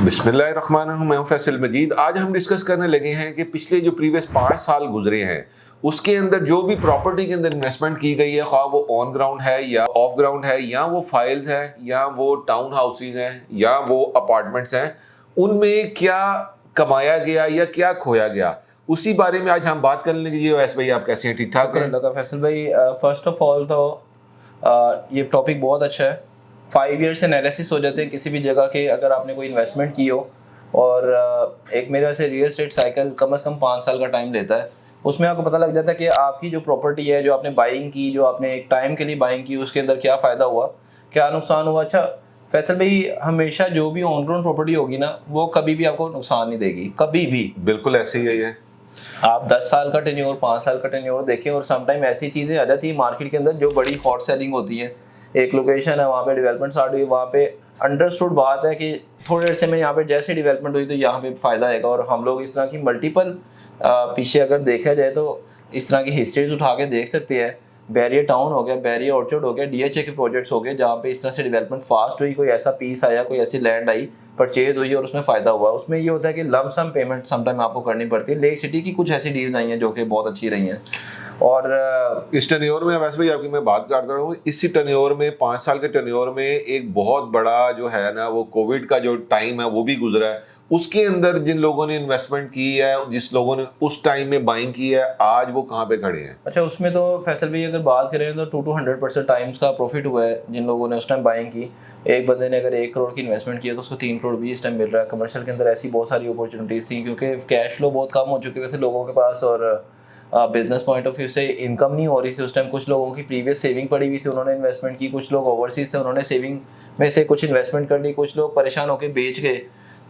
बिस्मिल्लाहिर्रहमानिर्रहीम। मैं हूं फैसल मजीद। आज हम डिस्कस करने लगे हैं कि पिछले जो प्रीवियस 5 साल गुजरे हैं उसके अंदर जो भी प्रॉपर्टी के अंदर इन्वेस्टमेंट की गई है, ख्वाह वो ऑन ग्राउंड है या ऑफ ग्राउंड है, या वो फाइल्स है या वो टाउन हाउसेज हैं या वो अपार्टमेंट्स हैं, उनमें क्या कमाया गया या क्या खोया गया, उसी बारे में आज हम बात कर लेंगे। वैसे भाई आप कैसे हैं? ठीक ठाक हैं? शुक्र अल्लाह का फैसल भाई। फर्स्ट ऑफ ऑल तो ये टॉपिक बहुत अच्छा है। 5 ईयर्स एनालिसिस हो जाते हैं किसी भी जगह के, अगर आपने कोई इन्वेस्टमेंट की हो। और एक मेरा से रियल एस्टेट साइकिल कम से कम 5 साल का टाइम लेता है। उसमें आपको पता लग जाता है कि आपकी जो प्रॉपर्टी है, जो आपने बाइंग की, जो आपने एक टाइम के लिए बाइंग की, उसके अंदर क्या फ़ायदा हुआ, क्या नुकसान हुआ। अच्छा फैसल भाई, हमेशा जो भी ऑन ग्राउंड प्रॉपर्टी होगी ना, वो कभी भी आपको नुकसान नहीं देगी, कभी भी। बिल्कुल ऐसे ही है। आप 10 साल का टेन्योर, 5 साल का टेन्योर देखें, और समटाइम ऐसी चीज़ें आ जाती है मार्केट के अंदर जो बड़ी हॉट सेलिंग होती है। एक लोकेशन है, वहाँ पे डेवलपमेंट स्टार्ट हुई, वहाँ पे अंडरस्टूड बात है कि थोड़े देर से में यहाँ पे जैसे डेवलपमेंट हुई तो यहाँ पे फ़ायदा आएगा। और हम लोग इस तरह की मल्टीपल पीछे अगर देखा जाए तो इस तरह की हिस्ट्रीज उठा के देख सकते हैं। बैरियर टाउन हो गया, बैरियर ऑर्चर्ड हो गया, डीएचए के प्रोजेक्ट्स हो गए, जहाँ पे इस तरह से डेवलपमेंट फास्ट हुई, कोई ऐसा पीस आया, कोई ऐसी लैंड आई, परचेज हुई और उसमें फ़ायदा हुआ। उसमें ये होता है कि लम सम पेमेंट समटाइम आपको करनी पड़ती है। लेक सिटी की कुछ ऐसी डील्स आई हैं जो कि बहुत अच्छी रही हैं। और इस टर्न्योर में वैसे भाई आपकी मैं बात कर रहा हूँ, इसी टर्न्योर में 5 साल के टर्न्योर में एक बहुत बड़ा जो है ना, वो कोविड का जो टाइम है वो भी गुजरा है। उसके अंदर जिन लोगों ने इन्वेस्टमेंट की है, जिस लोगों ने उस टाइम में बाइंग की है, आज वो कहाँ पे खड़े हैं? अच्छा, उसमें तो फैसल भाई अगर बात करें तो 200% टाइम्स का प्रॉफिट हुआ है जिन लोगों ने उस टाइम बाइंग की। एक बंदे ने अगर 1 करोड़ की इन्वेस्टमेंट किया तो उसको 3 करोड़ भी इस टाइम मिल रहा है। कमर्शियल के अंदर ऐसी बहुत सारी अपॉर्चुनिटीज़ थी, क्योंकि कैश फ्लो बहुत कम हो चुके वैसे लोगों के पास, और बिजनेस पॉइंट ऑफ व्यू से इनकम नहीं हो रही थी उस टाइम। कुछ लोगों की प्रीवियस सेविंग पड़ी हुई थी, उन्होंने इन्वेस्टमेंट की। कुछ लोग ओवरसीज थे, उन्होंने सेविंग में से कुछ इन्वेस्टमेंट कर ली। कुछ लोग परेशान होकर बेच गए।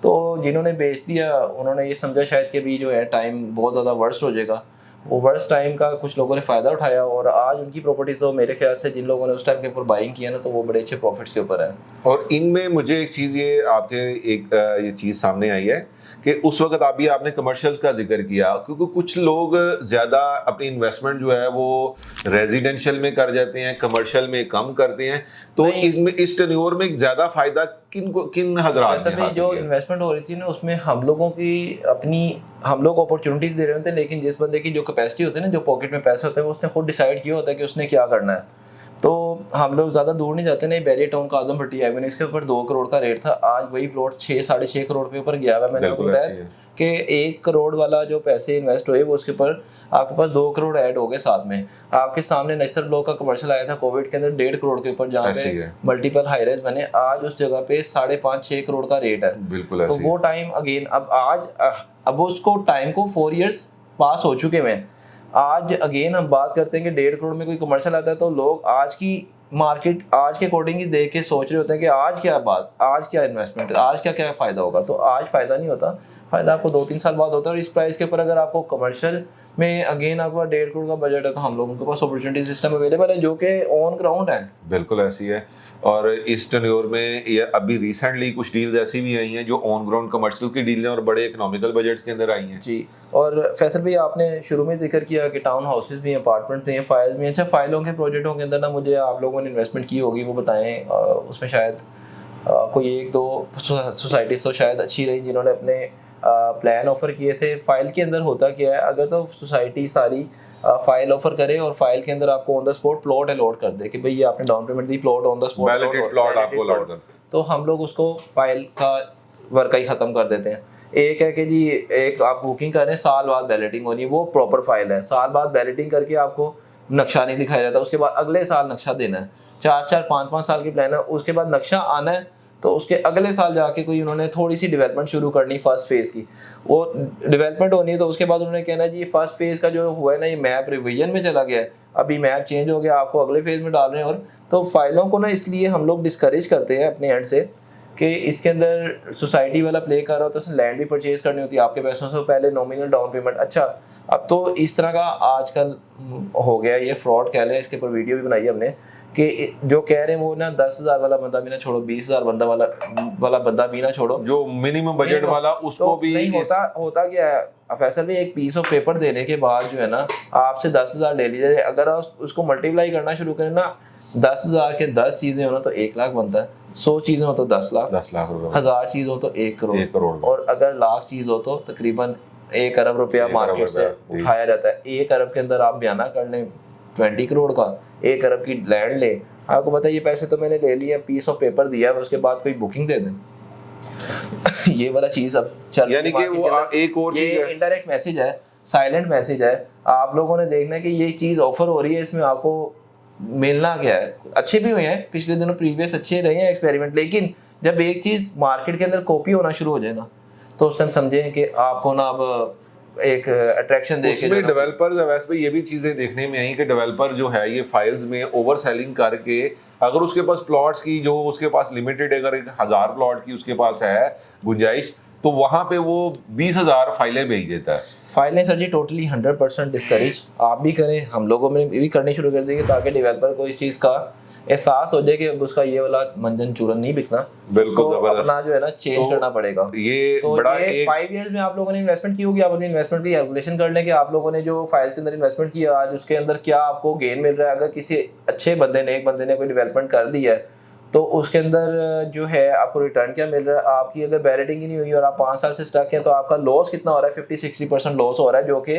तो जिन्होंने बेच दिया उन्होंने ये समझा शायद कि भी जो है टाइम बहुत ज़्यादा वर्स्ट हो जाएगा। वो वर्स्ट टाइम का कुछ लोगों ने फ़ायदा उठाया, और आज उनकी प्रॉपर्टीज तो मेरे ख्याल से जिन लोगों ने उस टाइम के ऊपर बाइंग किया ना, तो वो बड़े अच्छे प्रॉफिट्स के ऊपर है। और इनमें मुझे एक चीज़ ये आपके एक ये चीज़ सामने आई है कि उस वक्त आपने कमर्शियल्स का जिक्र किया, क्योंकि कुछ लोग ज़्यादा अपनी इन्वेस्टमेंट जो है वो रेजिडेंशियल में कर जाते हैं, कमर्शियल में कम करते हैं। तो इसमें इस टर्न्योर में ज़्यादा फायदा किन हजरात ने हासिल जो किया? इन्वेस्टमेंट हो रही थी ना, उसमें हम लोगों की अपनी, हम लोग अपॉर्चुनिटीज दे रहे होते हैं, लेकिन जिस बंदे की जो कैपेसिटी होती है ना, जो पॉकेट में पैसे होते हैं, उसने खुद डिसाइड किया होता है कि उसने क्या करना है। तो हम लोग ज़्यादा दूर नहीं जाते। नहीं, बैरियर टाउन का आजम भट्टी एवेन्यू, इसके ऊपर 2 करोड़ का रेट था, आज वही प्लॉट 6-6.5 करोड़ के ऊपर गया हुआ है। मैंने आपको बताया कि 1 करोड़ वाला जो पैसे इन्वेस्ट हुए वो उसके ऊपर आपके पास 2 करोड़ ऐड हो गए साथ में। आपके सामने नेशनल ब्लॉक का कमर्शियल आया था कोविड के अंदर 1.5 करोड़ के ऊपर, जहाँ पे मल्टीपल हाई राइज बने। आज उस जगह पे 5.5-6 करोड़ का रेट है। बिल्कुल। तो वो टाइम अगेन अब उसको टाइम को 4 ईयर्स पास हो चुके हैं। आज अगेन हम बात करते हैं कि 1.5 करोड़ में कोई कमर्शियल आता है, तो लोग आज की मार्केट आज के अकॉर्डिंग ही देख के सोच रहे होते हैं कि आज क्या इन्वेस्टमेंट, आज क्या फायदा होगा। तो आज फायदा नहीं होता, फायदा आपको 2-3 साल बाद होता है। और इस प्राइस के ऊपर अगर आपको कमर्शियल में अगेन आपका 1.5 करोड़ का बजट है, तो हम लोगों के पास अपॉर्चुनिटी सिस्टम अवेलेबल है जो कि ऑन ग्राउंड है। बिल्कुल ऐसी है। और इस टर्न्योर में ये अभी रिसेंटली कुछ डील्स ऐसी भी आई हैं जो ऑन ग्राउंड कमर्शियल की डील हैं और बड़े इकोनॉमिकल बजट्स के अंदर आई हैं जी। और फैसल भाई, आपने शुरू में जिक्र किया कि टाउन हाउसेस भी हैं, अपार्टमेंट्स भी हैं, फाइल्स भी हैं। अच्छा, फाइलों के प्रोजेक्टों के अंदर ना, मुझे आप लोगों ने इन्वेस्टमेंट की होगी वो बताएं। उसमें शायद कोई 1-2 सोसाइटीज़ तो शायद अच्छी रही जिन्होंने अपने प्लान ऑफर किए थे। फाइल के अंदर होता क्या है, अगर तो सोसाइटी सारी फाइल ऑफर करे और फाइल के अंदर आपको on the spot plot allot कर दे कि भाई ये आपने डाउन पेमेंट दी, plot on the spot plot आपको अलॉट कर, तो हम लोग उसको फाइल का वर्क ही खत्म कर देते हैं। एक है कि जी, एक आप बुकिंग करें, साल बाद बैलेटिंग होनी है, वो प्रॉपर फाइल है। साल बाद बैलेटिंग करके आपको नक्शा नहीं दिखाया जाता, उसके बाद अगले साल नक्शा देना है। 4-5 साल की प्लान है, उसके बाद नक्शा आना है, तो उसके अगले साल जाके कोई उन्होंने थोड़ी सी डेवलपमेंट शुरू करनी फर्स्ट फेज़ की, वो डेवलपमेंट होनी है। तो उसके बाद उन्होंने कहना है जी फर्स्ट फेज़ का जो हुआ है ना, ये मैप रिवीजन में चला गया है, अभी मैप चेंज हो गया, आपको अगले फेज़ में डाल रहे हैं। और तो फाइलों को ना इसलिए हम लोग डिस्करेज करते हैं अपने एंड से कि इसके अंदर सोसाइटी वाला प्ले कर रहा होता है, उसने लैंड भी परचेज करनी होती है आपके पैसों से, पहले नॉमिनल डाउन पेमेंट। अच्छा, अब तो इस तरह का आजकल हो गया, ये फ्रॉड कह लें, इसके ऊपर वीडियो भी बनाई हमने कि जो कह रहे हैं वो ना 10,000 वाला बंदा भी ना छोड़ो, 20,000 बंदा वाला बंदा भी ना छोड़ो, जो मिनिमम बजट वाला उसको तो भी नहीं होता क्या है फैसल में, एक पीस ऑफ पेपर देने के बाद जो है ना, आपसे 10,000 ले लिया जाए, अगर आप उसको मल्टीप्लाई करना शुरू करें ना, 10,000 के 10 चीजें हो ना तो 1 लाख बनता है, 100 चीजें हो तो 10 लाख, 10 लाख रुपए 1000 चीज हो तो 1 करोड़, 1 करोड़ में। और अगर लाख चीज हो तो तकरीबन 1 अरब रुपया 1 अरब मार्केट से रुपया, जी। उठाया जाता है। 1 अरब के अंदर आप बयाना कर लें 20 करोड़ का, 1 अरब की लैंड ले, आपको पता है ये पैसे तो मैंने ले लिए, पीस ऑफ पेपर दिया है, उसके बाद कोई बुकिंग दे दें। ये वाला चीज अब चल यानी कि वो एक और चीज ये है, इनडायरेक्ट मैसेज है, साइलेंट मैसेज है। आप लोगों ने देखना है कि ये चीज ऑफर हो रही है, इसमें आपको मिलना क्या है। अच्छे भी हुए हैं पिछले दिनों, प्रीवियस अच्छे रहे हैं एक्सपेरिमेंट, लेकिन जब एक चीज मार्केट के अंदर कॉपी होना शुरू हो जाए ना, तो उस टाइम समझें कि आपको ना अब एक अट्रैक्शन देके उसमें डेवलपर्स वैसे भी ये भी चीजें देखने में आई कि डेवलपर जो है ये फाइल्स में ओवर सेलिंग करके, अगर उसके पास प्लॉट्स की जो उसके पास लिमिटेड, अगर 1000 प्लॉट की उसके पास है गुंजाइश, तो वहां पे वो 20,000 फाइलें भेज देता है। फाइलें सर जी टोटली 100% डिस्करेज आप भी करें, हम लोगों में भी करनी शुरू कर देंगे, ताकि डेवलपर को इस चीज़ का एहसास हो जाए कि अब उसका ये वाला मंजन चूरन नहीं बिकना, बिल्कुल उसको जबरदस्त। अपना जो है ना चेंज करना पड़ेगा। ये तो बड़ा ये एक 5 इयर्स में आप लोगों ने इन्वेस्टमेंट की होगी, आप अपनी इन्वेस्टमेंट की कैलकुलेशन कर लें कि आप लोगों ने जो फाइल्स के अंदर इन्वेस्टमेंट किया आज उसके अंदर क्या आपको गेन मिल रहा है। अगर किसी अच्छे बंदे ने, एक बंदे ने कोई डेवलपमेंट कर दी है, तो उसके अंदर जो है आपको रिटर्न क्या मिल रहा है। आपकी अगर बैलेटिंग ही नहीं हुई और आप 5 साल से स्टक हैं, तो आपका लॉस कितना हो रहा है, 50-60% लॉस हो रहा है, जो कि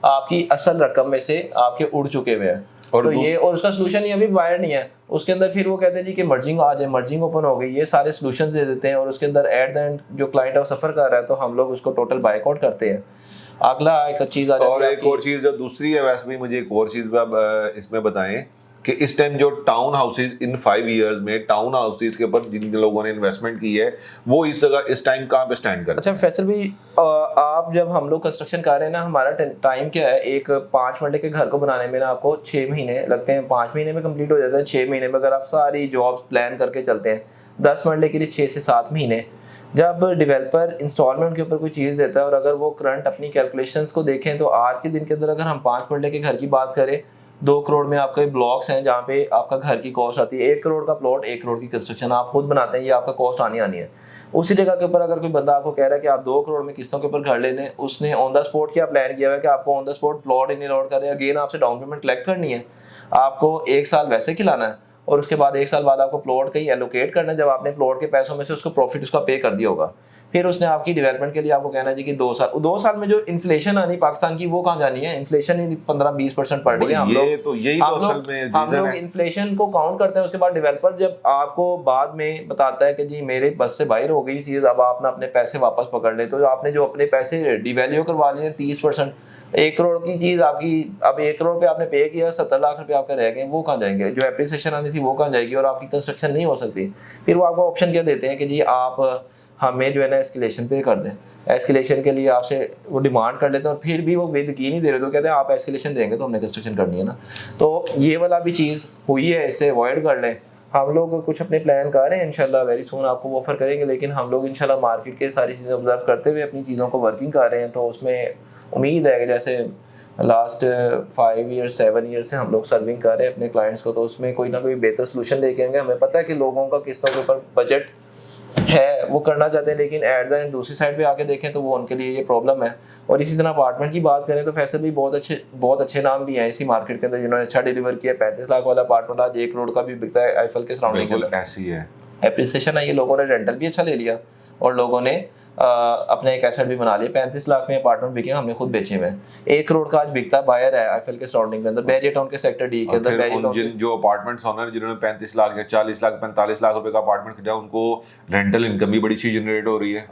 आपकी असल रकम में से आपके उड़ चुके हुए हैं। और तो ये, और उसका सोल्यूशन ये अभी वायर नहीं है, उसके अंदर फिर वो कहते हैं जी कि मर्जिंग आ जाए, मर्जिंग ओपन हो गई, ये सारे सॉल्यूशंस दे देते हैं, और उसके अंदर एट द एंड जो क्लाइंट है सफर कर रहा है, तो हम लोग उसको टोटल बाइकआउट करते हैं। अगला एक चीज आ जाती है और एक आपकी- और चीज जो दूसरी है, वैसे भी मुझे एक और चीज आप इसमें बताएं कि इस टाइम जो टाउन हाउसेज इन 5 इयर्स में टाउन हाउसेज के ऊपर जिन लोगों ने इन्वेस्टमेंट की है, वो इस जगह इस टाइम कहाँ पे स्टैंड कर। अच्छा फैसल भाई, आप जब हम लोग कंस्ट्रक्शन कर रहे हैं ना, हमारा टाइम क्या है, एक 5 मरले के घर को बनाने में ना आपको 6 महीने लगते हैं, 5 महीने में कंप्लीट हो जाता है, 6 महीने में अगर आप सारी जॉब्स प्लान करके चलते हैं, 10 मरले के लिए 6 से 7 महीने। जब डेवलपर इंस्टॉलमेंट के ऊपर कोई चीज़ देता है, और अगर वो करंट अपनी कैलकुलेशंस को देखें, तो आज के दिन के अंदर अगर हम 5 मरले के घर की बात करें, 2 करोड़ में आपके ब्लॉक्स हैं जहाँ पे आपका घर की कॉस्ट आती है, 1 करोड़ का प्लॉट, 1 करोड़ की कंस्ट्रक्शन आप खुद बनाते हैं, ये आपका कॉस्ट आनी है। उसी जगह के ऊपर अगर कोई बंदा आपको कह रहा है कि आप 2 करोड़ में किस्तों के ऊपर घर ले लें, उसने ऑन द स्पॉट क्या प्लान किया हुआ है कि आपको on the spot plot in a lot कर रहे हैं, अगेन आपसे डाउन पेमेंट कलेक्ट करनी है, आपको 1 साल वैसे खिलाना है, और उसके बाद 1 साल बाद आपको प्लॉट कहीं एलोकेट करना है, जब आपने प्लॉट के पैसों में से उसको प्रॉफिट उसका पे कर दिया होगा, फिर उसने आपकी डेवलपमेंट के लिए आपको कहना है जी कि 2 साल में जो इन्फ्लेशन आनी पाकिस्तान की, वो कहाँ जानी है। इन्फ्लेशन ही 15-20% पड़ रही है। हम यही लोग तो असल में हम रीजन लोग है। इन्फ्लेशन को काउंट करते हैं, उसके बाद डेवलपर जब आपको बाद में बताता है कि जी मेरे बस से बाहर हो गई चीज़, अब आप ना अपने पैसे वापस पकड़ ले, तो आपने जो अपने पैसे डिवैल्यू करवा लिए 30%, 1 करोड़ की चीज़ आपकी, अब 1 करोड़ पे आपने पे किया, 70 लाख रुपए आपके रह गए, वो कहाँ जाएंगे, जो एप्रिसिएशन आनी थी वो कहाँ जाएगी, और आपकी कंस्ट्रक्शन नहीं हो सकती। फिर वो आपको ऑप्शन क्या देते हैं कि जी आप हमें जो है ना एस्केलेशन पे कर दें, एस्केलेशन के लिए आपसे वो डिमांड कर लेते हैं, और फिर भी वो विद की नहीं दे रहे, तो कहते हैं आप एस्केलेशन देंगे तो हमने कंस्ट्रक्शन करनी है ना। तो ये वाला भी चीज़ हुई है, इससे अवॉइड कर लें। हम लोग कुछ अपने प्लान कर रहे हैं, इंशाल्लाह वेरी सून आपको ऑफर करेंगे, लेकिन हम लोग इंशाल्लाह मार्केट के सारी चीज़ें ऑब्जर्व करते हुए अपनी चीज़ों को वर्किंग कर रहे हैं। तो उसमें उम्मीद है कि जैसे लास्ट 5 ईयर 7 ईयर से हम लोग सर्विंग कर रहे हैं अपने क्लाइंट्स को, तो उसमें कोई ना कोई बेहतर सोल्यूशन लेके आएंगे। हमें पता है कि लोगों का किस्तों के ऊपर बजट है, वो करना चाहते हैं, लेकिन एट द एंड दूसरी साइड पे आके देखें तो वो उनके लिए ये प्रॉब्लम है। और इसी तरह अपार्टमेंट की बात करें तो फैसल भी बहुत अच्छे नाम भी हैं इसी मार्केट के अंदर जिन्होंने अच्छा डिलीवर किया। 35 लाख वाला अपार्टमेंट आज 1 करोड़ का भी बिकता है आईफल के सराउंडिंग में। ऐसी है एप्रिसिएशन है, ये लोगों ने रेंटल भी अच्छा ले लिया, और लोगों ने अपने एक एसेट भी बना लिया। 35 लाख में अपार्टमेंट बिके, हमने खुद बेचे हुए हैं। 1 करोड़ का आज बिकता बायर है आईफीएल के सराउंडिंग के अंदर, बैरियर टाउन के सेक्टर डी के अंदर। बैरियर टाउन जो अपार्टमेंट्स ओनर जिन्होंने 35 लाख या 40 लाख 45 लाख रुपए का अपार्टमेंट खरीदा, उनको रेंटल इनकम भी बड़ी अच्छी जनरेट हो रही है।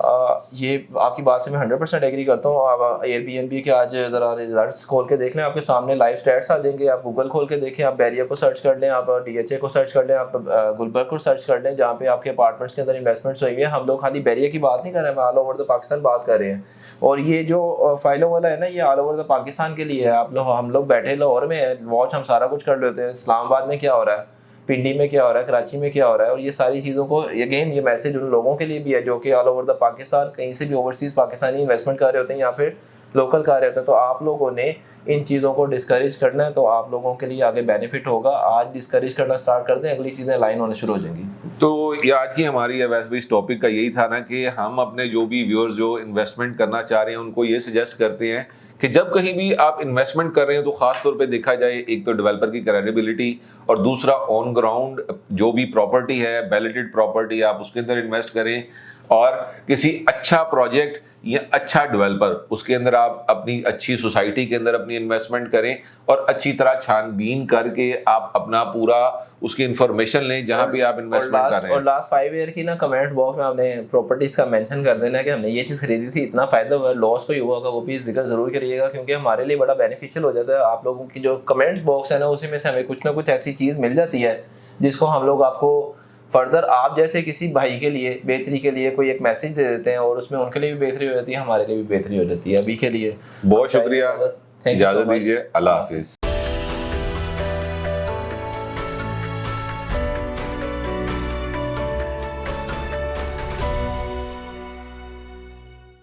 ये आपकी बात से मैं 100% एग्री करता हूँ। आप एयरबीएनबी के आज जरा रिजल्ट्स खोल के देख लें, आपके सामने लाइव स्टैट्स आ जाएंगे। आप गूगल खोल के देखें, आप बैरियर को सर्च कर लें, आप डीएचए को सर्च कर लें, आप गुलबर्ग को सर्च कर लें, जहाँ पे आपके अपार्टमेंट्स के अंदर इन्वेस्टमेंट्स हुई है। हम लोग खाली बैरियर की बात नहीं कर रहे हैं, ऑल ओवर द पाकिस्तान बात कर रहे हैं। और ये जो फाइलों वाला है ना, ये ऑल ओवर द पाकिस्तान के लिए है। हम लोग बैठे लाहौर में वॉच हम सारा कुछ कर लेते हैं, इस्लामाबाद में क्या हो रहा है, पिंडी में क्या हो रहा है, कराची में क्या हो रहा है। और ये सारी चीज़ों को अगेन ये मैसेज उन लोगों के लिए भी है जो कि ऑल ओवर द पाकिस्तान कहीं से भी ओवरसीज पाकिस्तानी इन्वेस्टमेंट कर रहे होते हैं या फिर लोकल कर रहे होते हैं। तो आप लोगों ने इन चीज़ों को डिस्करेज करना है, तो आप लोगों के लिए आगे बेनिफिट होगा। आज डिस्करेज करना स्टार्ट कर दें, अगली चीज़ें लाइन होने शुरू हो जाएंगी। तो ये आज की हमारी वैसे भी इस टॉपिक का यही था ना कि हम अपने जो भी व्यूअर्स जो इन्वेस्टमेंट करना चाह रहे हैं उनको ये सजेस्ट करते हैं कि जब कहीं भी आप इन्वेस्टमेंट कर रहे हैं तो खास तौर पे देखा जाए, एक तो डेवलपर की क्रेडिबिलिटी और दूसरा ऑन ग्राउंड जो भी प्रॉपर्टी है, बैलेटेड प्रॉपर्टी, आप उसके अंदर इन्वेस्ट करें और किसी अच्छा प्रोजेक्ट या अच्छा डेवलपर उसके अंदर आप अपनी अच्छी सोसाइटी के अंदर अपनी इन्वेस्टमेंट करें और अच्छी तरह छानबीन करके आप अपना पूरा उसकी इंफॉर्मेशन लें जहां भी आप इन्वेस्टमेंट कर रहे हैं। और लास्ट 5 ईयर की ना कमेंट बॉक्स में आपने प्रॉपर्टीज का मेंशन कर देना कि हमने ये चीज़ खरीदी थी, इतना फायदा हुआ, लॉस कोई हुआ होगा वो भी जिक्र जरूर करिएगा, क्योंकि हमारे लिए बड़ा बेनिफिशियल हो जाता है। आप लोगों की जो कमेंट्स बॉक्स है ना उसी में से हमें कुछ ना कुछ ऐसी चीज़ मिल जाती है जिसको हम लोग आपको फर्दर आप जैसे किसी भाई के लिए बेहतरी के लिए कोई एक मैसेज दे देते हैं और उसमें उनके लिए भी बेहतरी हो जाती है, हमारे लिए भी बेहतरी हो जाती है। अभी के लिए बहुत शुक्रिया, Thank you so इजाजत much. दीजिए, अल्लाह हाफिज।